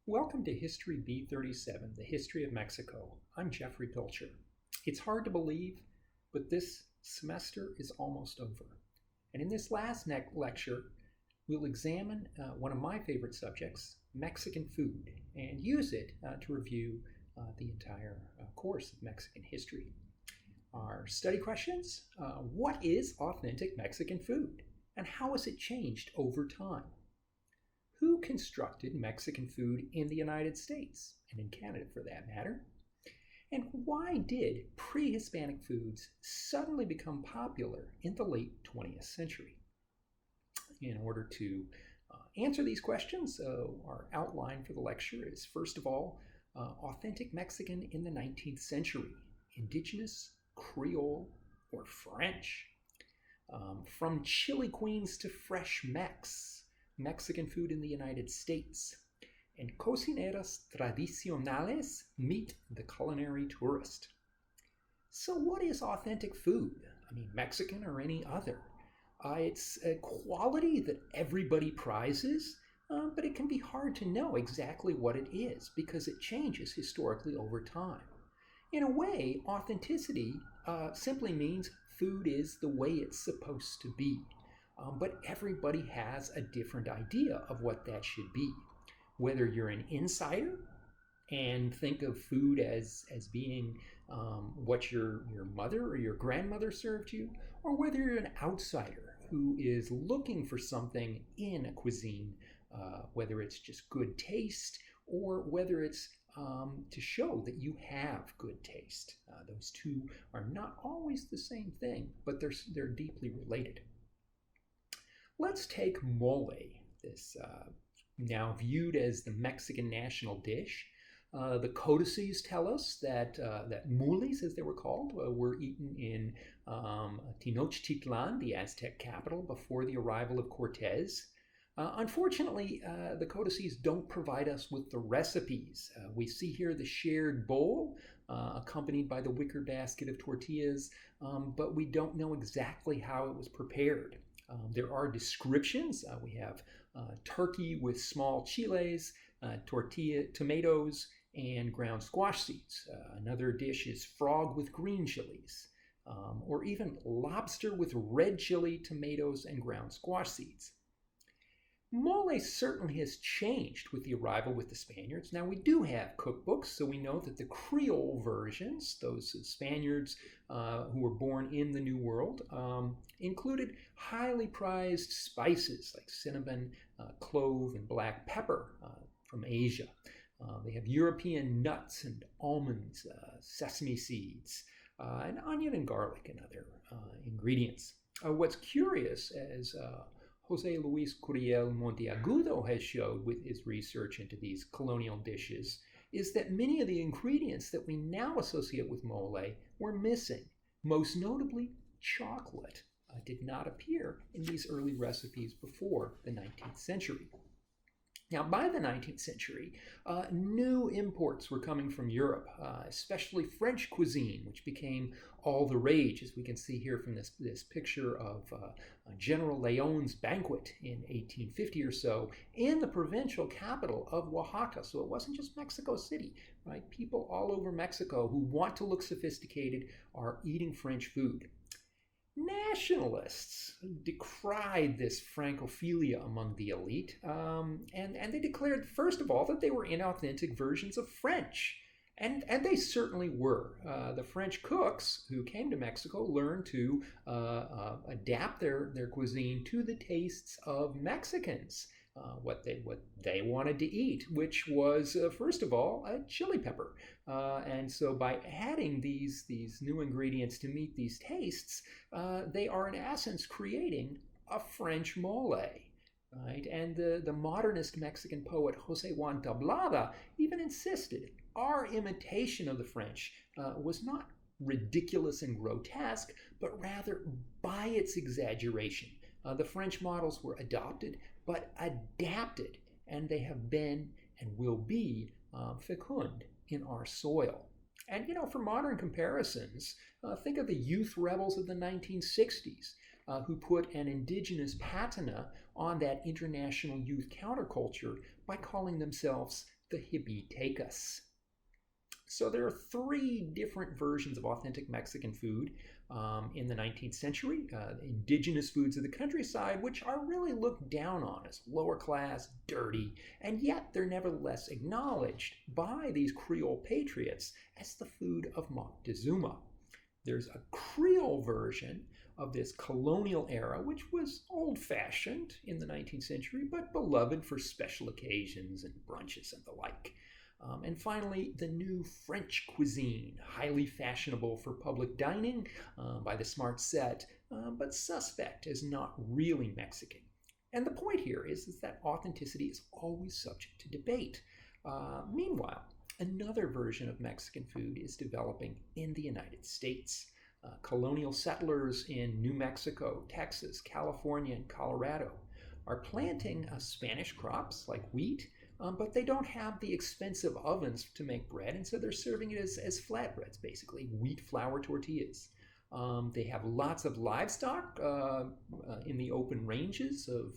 Welcome to History B37, the history of Mexico. I'm Jeffrey Pilcher. It's hard to believe, but this semester is almost over. And in this last lecture, we'll examine one of my favorite subjects, Mexican food, and use it to review the entire course of Mexican history. Our study questions: what is authentic Mexican food, and how has it changed over time? Who constructed Mexican food in the United States, and in Canada for that matter? And why did pre-Hispanic foods suddenly become popular in the late 20th century? In order to answer these questions, our outline for the lecture is, first of all, authentic Mexican in the 19th century, indigenous, Creole, or French. From chili queens to fresh Mexican food in the United States, and cocineras tradicionales meet the culinary tourist. So what is authentic food? I mean, Mexican or any other? It's a quality that everybody prizes, but it can be hard to know exactly what it is because it changes historically over time. In a way, authenticity simply means food is the way it's supposed to be. But everybody has a different idea of what that should be. Whether you're an insider and think of food as being what your mother or your grandmother served you, or whether you're an outsider who is looking for something in a cuisine, whether it's just good taste or whether it's to show that you have good taste. Those two are not always the same thing, but they're deeply related. Let's take mole, this now viewed as the Mexican national dish. The codices tell us that mules, as they were called, were eaten in Tenochtitlan, the Aztec capital, before the arrival of Cortez. Unfortunately, the codices don't provide us with the recipes. We see here the shared bowl, accompanied by the wicker basket of tortillas, but we don't know exactly how it was prepared. There are descriptions. We have turkey with small chiles, tomatoes, and ground squash seeds. Another dish is frog with green chilies, or even lobster with red chili, tomatoes, and ground squash seeds. Mole certainly has changed with the arrival with the Spaniards. Now, we do have cookbooks, so we know that the Creole versions, those Spaniards who were born in the New World, included highly prized spices like cinnamon, clove, and black pepper from Asia. They have European nuts and almonds, sesame seeds, and onion and garlic and other ingredients. What's curious, as José Luis Curiel Monteagudo has showed with his research into these colonial dishes, is that many of the ingredients that we now associate with mole were missing. Most notably, chocolate did not appear in these early recipes before the 19th century. Now, by the 19th century, new imports were coming from Europe, especially French cuisine, which became all the rage, as we can see here from this picture of General Leon's banquet in 1850 or so in the provincial capital of Oaxaca. So it wasn't just Mexico City, right? People all over Mexico who want to look sophisticated are eating French food. Nationalists decried this Francophilia among the elite, and they declared, first of all, that they were inauthentic versions of French. And they certainly were. The French cooks who came to Mexico learned to adapt their cuisine to the tastes of Mexicans, what they wanted to eat, which was, first of all, a chili pepper. And so by adding these new ingredients to meet these tastes, they are in essence creating a French mole. Right? And the modernist Mexican poet Jose Juan Tablada even insisted our imitation of the French was not ridiculous and grotesque, but rather by its exaggeration. The French models were adopted, but adapted, and they have been and will be fecund in our soil. And, for modern comparisons, think of the youth rebels of the 1960s who put an indigenous patina on that international youth counterculture by calling themselves the Hibitecas. So there are three different versions of authentic Mexican food in the 19th century. Indigenous foods of the countryside, which are really looked down on as lower class, dirty, and yet they're nevertheless acknowledged by these Creole patriots as the food of Moctezuma. There's a Creole version of this colonial era, which was old-fashioned in the 19th century, but beloved for special occasions and brunches and the like. And finally, the new French cuisine, highly fashionable for public dining by the smart set, but suspect as not really Mexican. And the point here is that authenticity is always subject to debate. Meanwhile, another version of Mexican food is developing in the United States. Colonial settlers in New Mexico, Texas, California, and Colorado are planting Spanish crops like wheat, but they don't have the expensive ovens to make bread, and so they're serving it as flatbreads, basically, wheat flour tortillas. They have lots of livestock in the open ranges of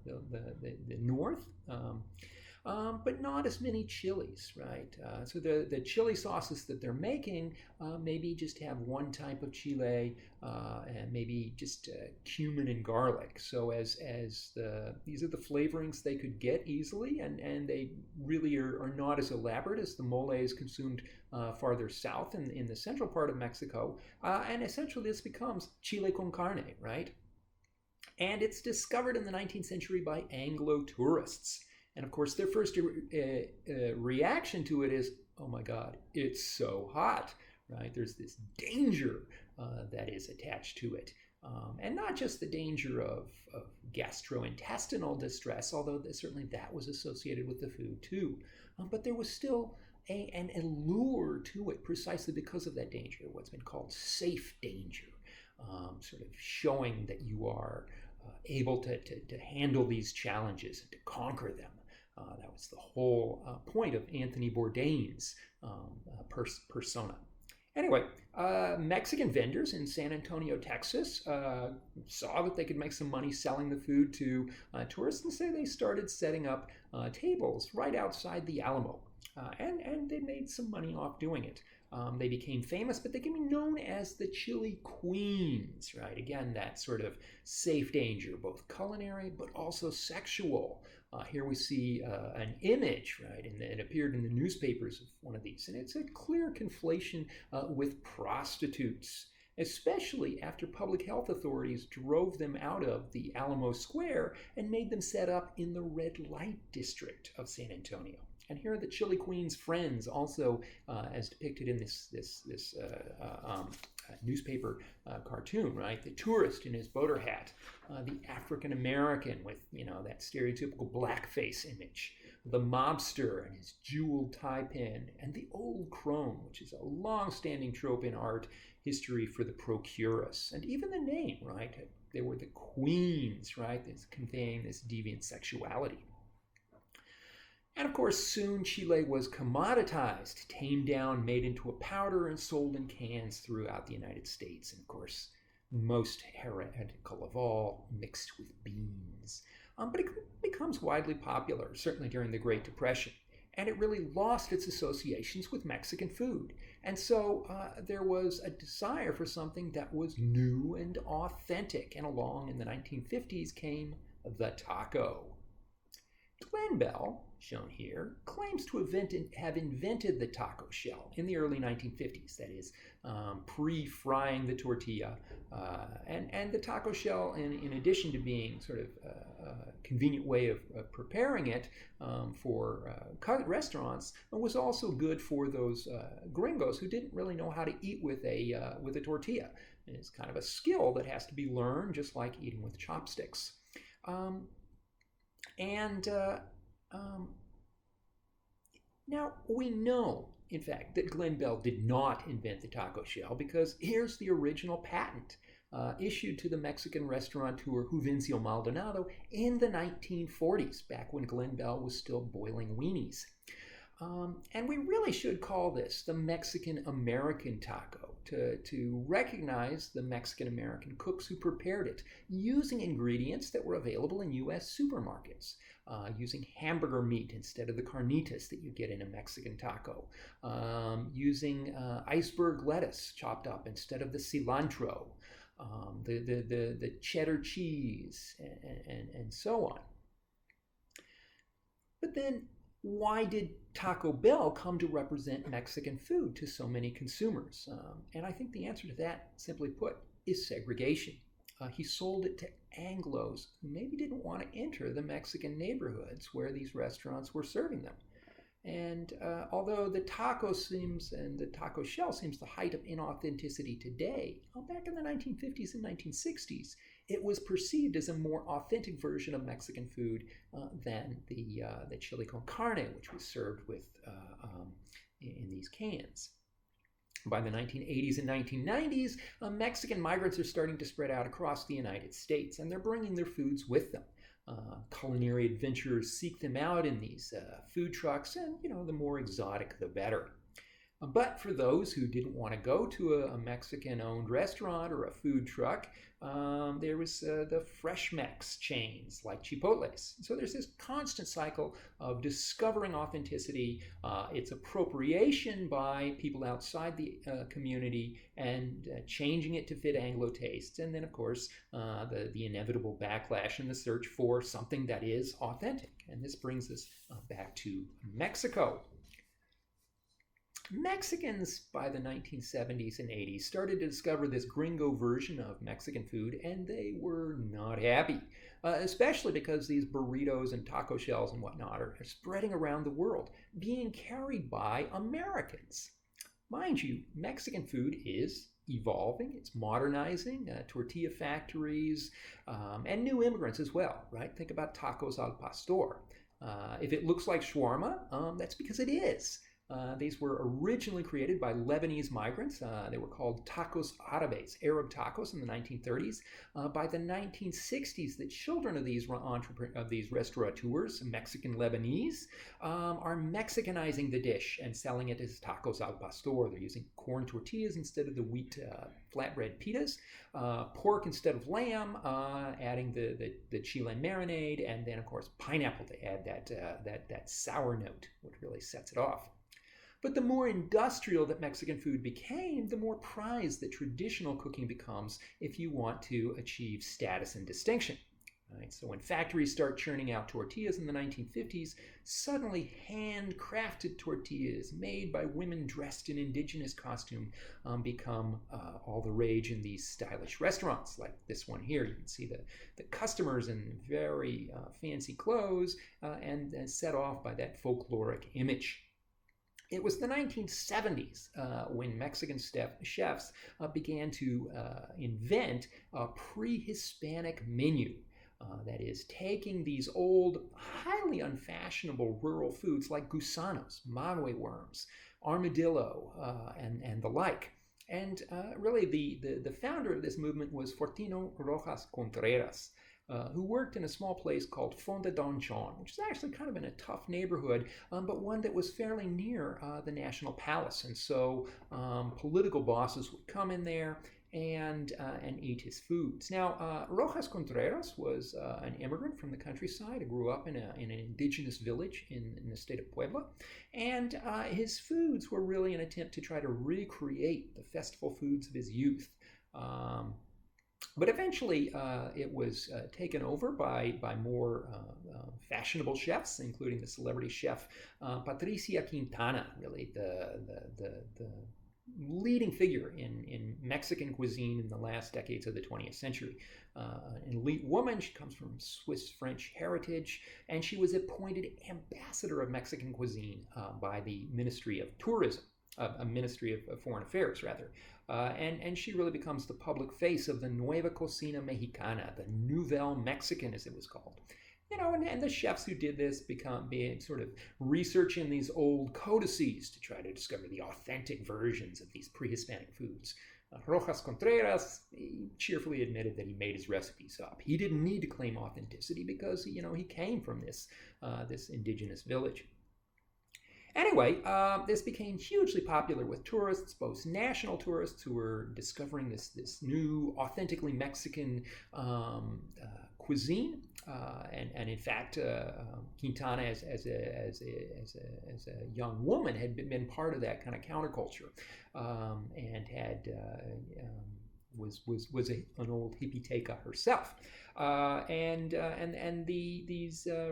the north, but not as many chilies, right? So the chili sauces that they're making maybe just have one type of chile and maybe just cumin and garlic. So these are the flavorings they could get easily, and they really are not as elaborate as the mole is consumed farther south in the central part of Mexico. And essentially this becomes chile con carne, right? And it's discovered in the 19th century by Anglo tourists. And of course, their first reaction to it is, oh my God, it's so hot, right? There's this danger that is attached to it. And not just the danger of gastrointestinal distress, although certainly that was associated with the food too. But there was still an allure to it precisely because of that danger, what's been called safe danger, sort of showing that you are able to handle these challenges and to conquer them. That was the whole point of Anthony Bourdain's persona. Anyway, Mexican vendors in San Antonio, Texas, saw that they could make some money selling the food to tourists, and so they started setting up tables right outside the Alamo. And they made some money off doing it. They became famous, but they became known as the Chili Queens, right? Again, that sort of safe danger, both culinary but also sexual. Here we see an image, right? And it appeared in the newspapers of one of these. And it's a clear conflation with prostitutes, especially after public health authorities drove them out of the Alamo Square and made them set up in the red light district of San Antonio. And here are the Chili Queen's friends, also as depicted in this newspaper cartoon, right? The tourist in his boater hat, the African American with that stereotypical blackface image, the mobster and his jeweled tie pin, and the old crone, which is a long-standing trope in art history for the procuress, and even the name, right? They were the queens, right? It's conveying this deviant sexuality. And of course, soon Chile was commoditized, tamed down, made into a powder, and sold in cans throughout the United States. And of course, most heretical of all, mixed with beans. But it becomes widely popular, certainly during the Great Depression. And it really lost its associations with Mexican food. And so there was a desire for something that was new and authentic. And along in the 1950s came the taco. Glenn Bell, shown here, claims to have invented the taco shell in the early 1950s, that is, pre-frying the tortilla. And the taco shell, in addition to being sort of a convenient way of preparing it for restaurants, was also good for those gringos who didn't really know how to eat with a tortilla. And it's kind of a skill that has to be learned, just like eating with chopsticks. Now, we know, in fact, that Glenn Bell did not invent the taco shell because here's the original patent issued to the Mexican restaurateur Juvencio Maldonado in the 1940s, back when Glenn Bell was still boiling weenies. And we really should call this the Mexican-American taco to recognize the Mexican-American cooks who prepared it using ingredients that were available in U.S. supermarkets, using hamburger meat instead of the carnitas that you get in a Mexican taco, using iceberg lettuce chopped up instead of the cilantro, the cheddar cheese, and so on. But then, why did Taco Bell come to represent Mexican food to so many consumers? And I think the answer to that, simply put, is segregation. He sold it to Anglos who maybe didn't want to enter the Mexican neighborhoods where these restaurants were serving them. And although the taco shell seems the height of inauthenticity today, back in the 1950s and 1960s, it was perceived as a more authentic version of Mexican food than the chili con carne, which was served with in these cans. By the 1980s and 1990s, Mexican migrants are starting to spread out across the United States, and they're bringing their foods with them. Culinary adventurers seek them out in these food trucks, and the more exotic, the better. But for those who didn't want to go to a Mexican-owned restaurant or a food truck, there was the Fresh Mex chains like Chipotle's. So there's this constant cycle of discovering authenticity, its appropriation by people outside the community, and changing it to fit Anglo tastes. And then, of course, the inevitable backlash and the search for something that is authentic. And this brings us back to Mexico. Mexicans by the 1970s and 80s started to discover this gringo version of Mexican food, and they were not happy, especially because these burritos and taco shells and whatnot are spreading around the world, being carried by Americans. Mind you, Mexican food is evolving, it's modernizing, tortilla factories, and new immigrants as well, right? Think about tacos al pastor. If it looks like shawarma, that's because it is. These were originally created by Lebanese migrants. They were called tacos árabes, Arab tacos, in the 1930s. By the 1960s, the children of these restaurateurs, Mexican Lebanese, are Mexicanizing the dish and selling it as tacos al pastor. They're using corn tortillas instead of the wheat flatbread pitas, pork instead of lamb, adding the chile marinade, and then, of course, pineapple to add that sour note, which really sets it off. But the more industrial that Mexican food became, the more prized that traditional cooking becomes if you want to achieve status and distinction. Right? So when factories start churning out tortillas in the 1950s, suddenly handcrafted tortillas made by women dressed in indigenous costume become all the rage in these stylish restaurants like this one here. You can see the customers in very fancy clothes and set off by that folkloric image. It was the 1970s when Mexican chefs began to invent a pre-Hispanic menu. That is, taking these old, highly unfashionable rural foods like gusanos, maguey worms, armadillo, and the like. And really, the founder of this movement was Fortino Rojas Contreras, who worked in a small place called Fonda Don John, which is actually kind of in a tough neighborhood, but one that was fairly near the National Palace. And so political bosses would come in there and eat his foods. Now, Rojas Contreras was an immigrant from the countryside who grew up in an indigenous village in the state of Puebla, and his foods were really an attempt to try to recreate the festival foods of his youth. But eventually, it was taken over by more fashionable chefs, including the celebrity chef Patricia Quintana, really the leading figure in Mexican cuisine in the last decades of the 20th century. An elite woman, she comes from Swiss-French heritage, and she was appointed ambassador of Mexican cuisine by the Ministry of Tourism, a Ministry of Foreign Affairs, rather. And she really becomes the public face of the Nueva Cocina Mexicana, the Nouvelle Mexican, as it was called. And the chefs who did this being sort of researching these old codices to try to discover the authentic versions of these pre-Hispanic foods. Rojas Contreras cheerfully admitted that he made his recipes up. He didn't need to claim authenticity because, he came from this indigenous village. Anyway, this became hugely popular with tourists, both national tourists who were discovering this new, authentically Mexican cuisine, and in fact, Quintana, as a young woman, had been part of that kind of counterculture, and had was an old hippie teca herself.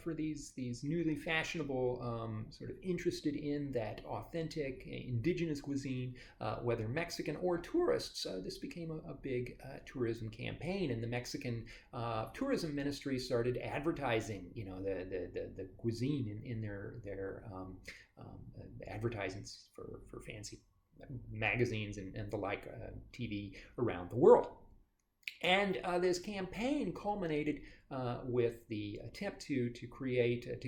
For these newly fashionable, sort of interested in that authentic indigenous cuisine, whether Mexican or tourists, this became a big tourism campaign, and the Mexican tourism ministry started advertising, the cuisine in their advertisements for fancy magazines and the like, TV around the world. And this campaign culminated with the attempt to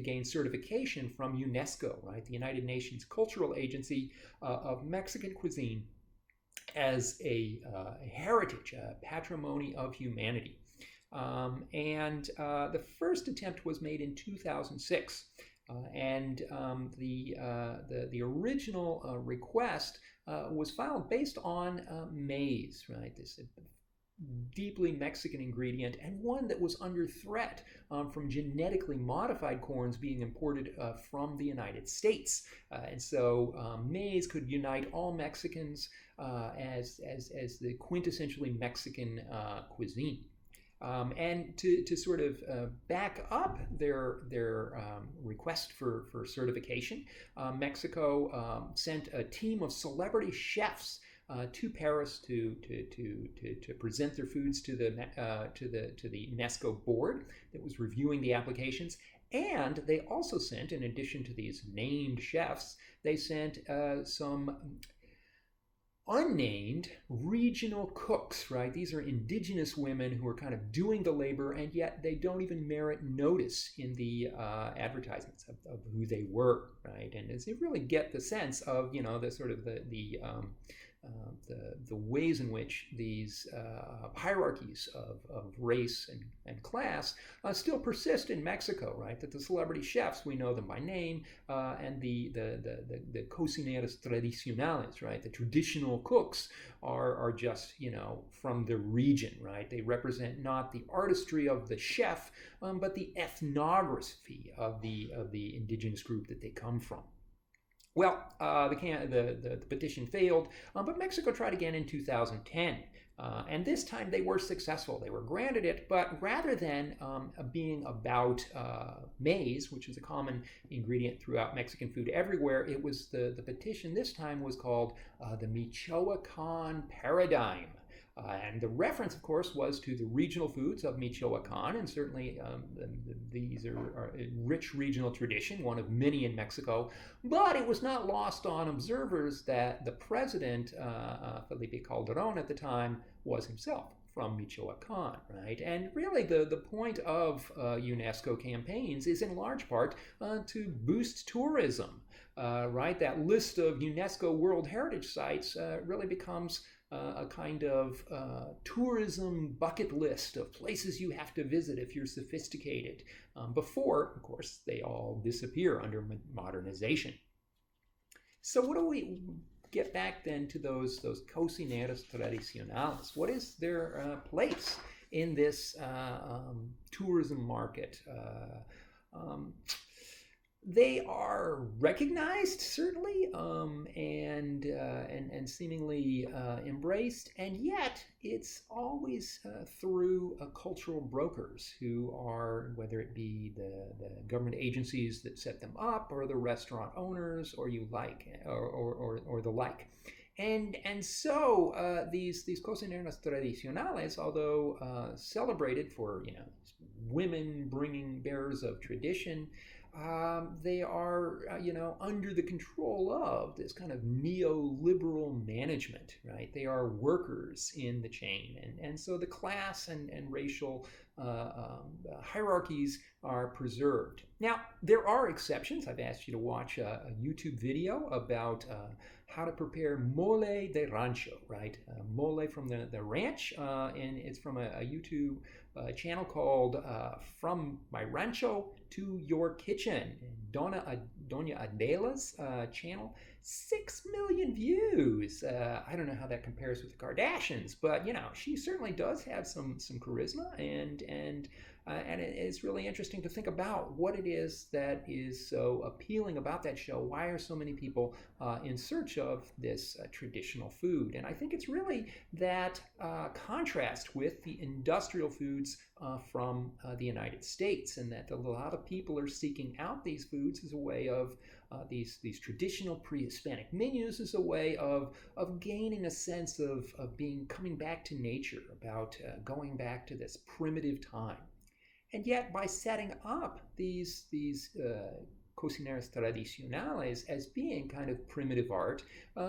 gain certification from UNESCO, right, the United Nations Cultural Agency, of Mexican cuisine as a heritage, a patrimony of humanity. The first attempt was made in 2006, the original request was filed based on maize, right? This deeply Mexican ingredient, and one that was under threat from genetically modified corns being imported from the United States. So maize could unite all Mexicans as the quintessentially Mexican cuisine. And to sort of back up their request for certification, Mexico sent a team of celebrity chefs to Paris to present their foods to the UNESCO board that was reviewing the applications. And they also sent, in addition to these named chefs, they sent some unnamed regional cooks, right? These are indigenous women who are kind of doing the labor, and yet they don't even merit notice in the advertisements of who they were, right? And as you really get the sense of, the sort of the ways in which these hierarchies of race and class still persist in Mexico, right? That the celebrity chefs, we know them by name, and the cocineros tradicionales, right? The traditional cooks are just, from the region, right? They represent not the artistry of the chef, but the ethnography of the indigenous group that they come from. Well, the petition failed, but Mexico tried again in 2010. And this time they were successful. They were granted it, but rather than being about maize, which is a common ingredient throughout Mexican food everywhere, it was the petition this time was called the Michoacan Paradigm. And the reference, of course, was to the regional foods of Michoacan, and certainly these are a rich regional tradition, one of many in Mexico. But it was not lost on observers that the president, Felipe Calderón at the time, was himself from Michoacan, right? And really the point of UNESCO campaigns is in large part to boost tourism, right? That list of UNESCO World Heritage Sites really becomes a kind of tourism bucket list of places you have to visit if you're sophisticated, before, of course, they all disappear under modernization. So what do we get back then to those cocineros tradicionales? What is their place in this tourism market? They are recognized, certainly, and seemingly embraced, and yet it's always through cultural brokers who are, whether it be the government agencies that set them up, or the restaurant owners, or the like. And so these cocineras tradicionales, although celebrated for women bringing bearers of tradition, they are, under the control of this kind of neoliberal management, right? They are workers in the chain. And so the class and racial hierarchies are preserved. Now, there are exceptions. I've asked you to watch a YouTube video about how to prepare mole de rancho, right? Mole from the ranch, and it's from a YouTube channel called From My Rancho to Your Kitchen. Donna Doña Adela's channel. 6 million views. I don't know how that compares with the Kardashians, but she certainly does have some charisma, and it is really interesting to think about what it is that is so appealing about that show. Why are so many people in search of this traditional food? And I think it's really that contrast with the industrial foods from the United States, and that a lot of people are seeking out these foods as a way of these traditional pre-Hispanic menus as a way of gaining a sense of coming back to nature, about going back to this primitive time. And yet, by setting up these cocineras tradicionales as being kind of primitive art,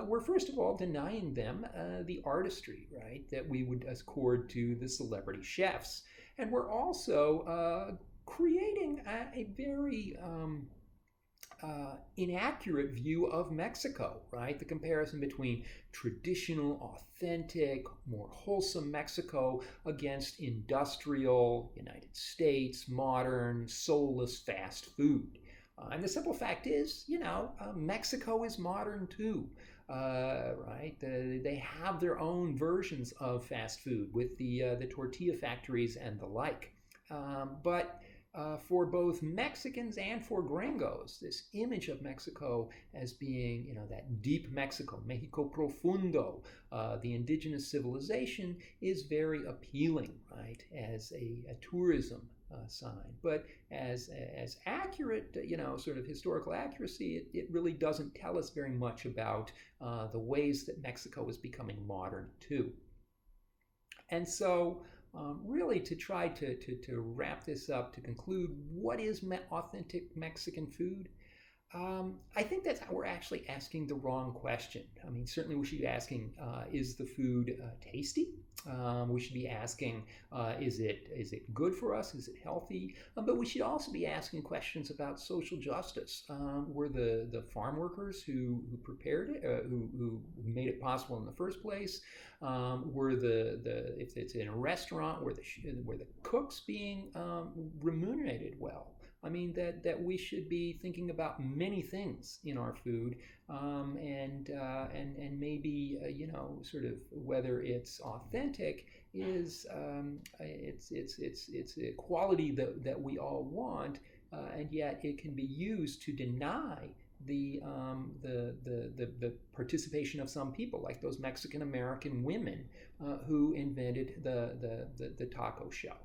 we're first of all denying them the artistry, right, that we would accord to the celebrity chefs. And we're also creating a very inaccurate view of Mexico, right? The comparison between traditional, authentic, more wholesome Mexico against industrial United States, modern, soulless fast food. And the simple fact is, Mexico is modern too. Right? They have their own versions of fast food with the tortilla factories and the like. But for both Mexicans and for gringos, this image of Mexico as being, that deep Mexico, Mexico profundo, the indigenous civilization, is very appealing, right, as a tourism sign. But as accurate, sort of historical accuracy, it really doesn't tell us very much about the ways that Mexico is becoming modern too. And so, really, to try to wrap this up, to conclude, what is authentic Mexican food? I think that's how we're actually asking the wrong question. I mean, certainly we should be asking, is the food tasty? We should be asking, is it good for us? Is it healthy? But we should also be asking questions about social justice. Were the farm workers who prepared it, who made it possible in the first place? Were if it's in a restaurant, were the cooks being remunerated well? I mean, that we should be thinking about many things in our food, and maybe sort of whether it's authentic is it's a quality that we all want, and yet it can be used to deny the participation of some people, like those Mexican American women who invented the taco shell.